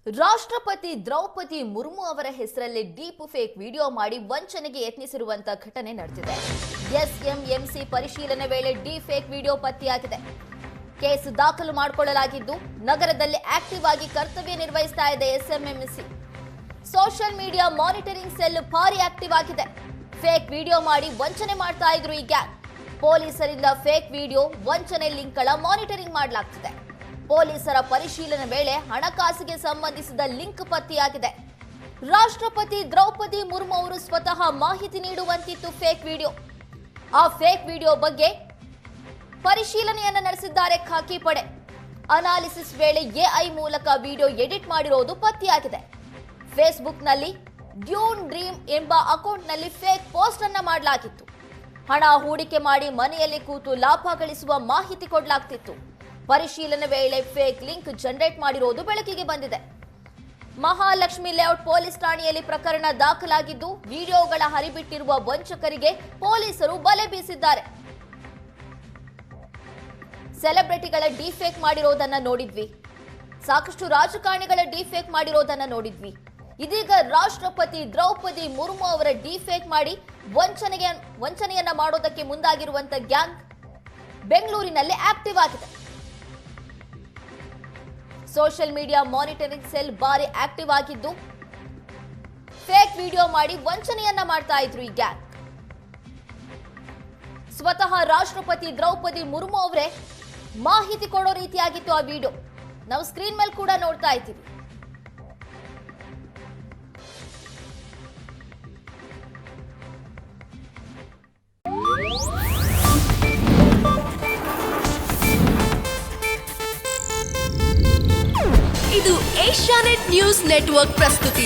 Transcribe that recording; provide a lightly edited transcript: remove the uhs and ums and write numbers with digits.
ರಾಷ್ಟ್ರಪತಿ ದ್ರೌಪದಿ ಮುರ್ಮು ಅವರ ಹೆಸರಲ್ಲಿ ಡೀಪ್ ಫೇಕ್ ವಿಡಿಯೋ ಮಾಡಿ ವಂಚನೆಗೆ ಯತ್ನಿಸಿರುವಂತ ಘಟನೆ ನಡೆದಿದೆ. ಎಸ್ಎಂಎಂಸಿ ಪರಿಶೀಲನೆ ವೇಳೆ ಡೀಪ್ ಫೇಕ್ ವಿಡಿಯೋ ಪತ್ತೆಯಾಗಿದೆ. ಕೇಸ್ ದಾಖಲು ಮಾಡಿಕೊಳ್ಳಲಾಗಿದ್ದು ನಗರದಲ್ಲಿ ಆಕ್ಟಿವ್ ಆಗಿ ಕರ್ತವ್ಯ ನಿರ್ವಹಿಸ್ತಾ ಇದೆ ಎಸ್ಎಂಎಂಸಿ. ಸೋಷಿಯಲ್ ಮೀಡಿಯಾ ಮಾನಿಟರಿಂಗ್ ಸೆಲ್ ಭಾರಿ ಆಕ್ಟಿವ್ ಆಗಿದೆ. ಫೇಕ್ ವಿಡಿಯೋ ಮಾಡಿ ವಂಚನೆ ಮಾಡ್ತಾ ಇದ್ರು ಈ ಗ್ಯಾಂಗ್. ಪೊಲೀಸರಿಂದ ಫೇಕ್ ವಿಡಿಯೋ ವಂಚನೆ ಲಿಂಕ್ಗಳ ಮಾನಿಟರಿಂಗ್ ಮಾಡಲಾಗ್ತಿದೆ. ಪೊಲೀಸರ ಪರಿಶೀಲನೆ ವೇಳೆ ಹಣಕಾಸಿಗೆ ಸಂಬಂಧಿಸಿದ ಲಿಂಕ್ ಪತ್ತೆಯಾಗಿದೆ. ರಾಷ್ಟ್ರಪತಿ ದ್ರೌಪದಿ ಮುರ್ಮು ಅವರು ಸ್ವತಃ ಮಾಹಿತಿ ನೀಡುವಂತಿತ್ತು ಫೇಕ್ ವಿಡಿಯೋ. ಆ ಫೇಕ್ ವಿಡಿಯೋ ಬಗ್ಗೆ ಪರಿಶೀಲನೆಯನ್ನ ನಡೆಸಿದ್ದಾರೆ ಖಾಕಿ ಪಡೆ. ಅನಾಲಿಸಿಸ್ ವೇಳೆ ಎಐ ಮೂಲಕ ವಿಡಿಯೋ ಎಡಿಟ್ ಮಾಡಿರೋದು ಪತ್ತೆಯಾಗಿದೆ. ಫೇಸ್ಬುಕ್ನಲ್ಲಿ ಡ್ಯೂನ್ ಡ್ರೀಮ್ ಎಂಬ ಅಕೌಂಟ್ನಲ್ಲಿ ಫೇಕ್ ಪೋಸ್ಟ್ ಅನ್ನ ಮಾಡಲಾಗಿತ್ತು. ಹಣ ಹೂಡಿಕೆ ಮಾಡಿ ಮನೆಯಲ್ಲಿ ಕೂತು ಲಾಭ ಗಳಿಸುವ ಮಾಹಿತಿ ಕೊಡಲಾಗ್ತಿತ್ತು. ಪರಿಶೀಲನೆ ವೇಳೆ ಫೇಕ್ ಲಿಂಕ್ ಜನರೇಟ್ ಮಾಡಿರೋದು ಬೆಳಕಿಗೆ ಬಂದಿದೆ. ಮಹಾಲಕ್ಷ್ಮಿ ಲೇಔಟ್ ಪೊಲೀಸ್ ಠಾಣೆಯಲ್ಲಿ ಪ್ರಕರಣ ದಾಖಲಾಗಿದ್ದು ವಿಡಿಯೋಗಳ ಹರಿಬಿಟ್ಟಿರುವ ವಂಚಕರಿಗೆ ಪೊಲೀಸರು ಬಲೆ ಬೀಸಿದ್ದಾರೆ. ಸೆಲೆಬ್ರಿಟಿಗಳ ಡಿಫೇಕ್ ಮಾಡಿರೋದನ್ನ ನೋಡಿದ್ವಿ. ಸಾಕಷ್ಟು ರಾಜಕಾರಣಿಗಳ ಡಿಫೇಕ್ ಮಾಡಿರೋದನ್ನ ನೋಡಿದ್ವಿ. ಇದೀಗ ರಾಷ್ಟ್ರಪತಿ ದ್ರೌಪದಿ ಮುರ್ಮು ಅವರ ಡಿಫೇಕ್ ಮಾಡಿ ವಂಚನೆಯನ್ನ ಮಾಡೋದಕ್ಕೆ ಮುಂದಾಗಿರುವಂತ ಗ್ಯಾಂಗ್ ಬೆಂಗಳೂರಿನಲ್ಲಿ ಆಕ್ಟಿವ್ ಆಗಿದೆ. ಸೋಷಿಯಲ್ ಮೀಡಿಯಾ ಮಾನಿಟರಿಂಗ್ ಸೆಲ್ ಬಾರಿ ಆಕ್ಟಿವ್ ಆಗಿದ್ದು ಫೇಕ್ ವಿಡಿಯೋ ಮಾಡಿ ವಂಚನೆಯನ್ನ ಮಾಡ್ತಾ ಇದ್ರು ಈ ಗ್ಯಾಂಗ್. ಸ್ವತಃ ರಾಷ್ಟ್ರಪತಿ ದ್ರೌಪದಿ ಮುರ್ಮು ಅವರೇ ಮಾಹಿತಿ ಕೊಡೋ ರೀತಿಯಾಗಿತ್ತು ಆ ವಿಡಿಯೋ. ನಾವು ಸ್ಕ್ರೀನ್ ಮೇಲೆ ಕೂಡ ನೋಡ್ತಾ ಇದ್ದೀವಿ. ಇದು ಏಷ್ಯಾನೆಟ್ ನ್ಯೂಸ್ ನೆಟ್ವರ್ಕ್ ಪ್ರಸ್ತುತಿ.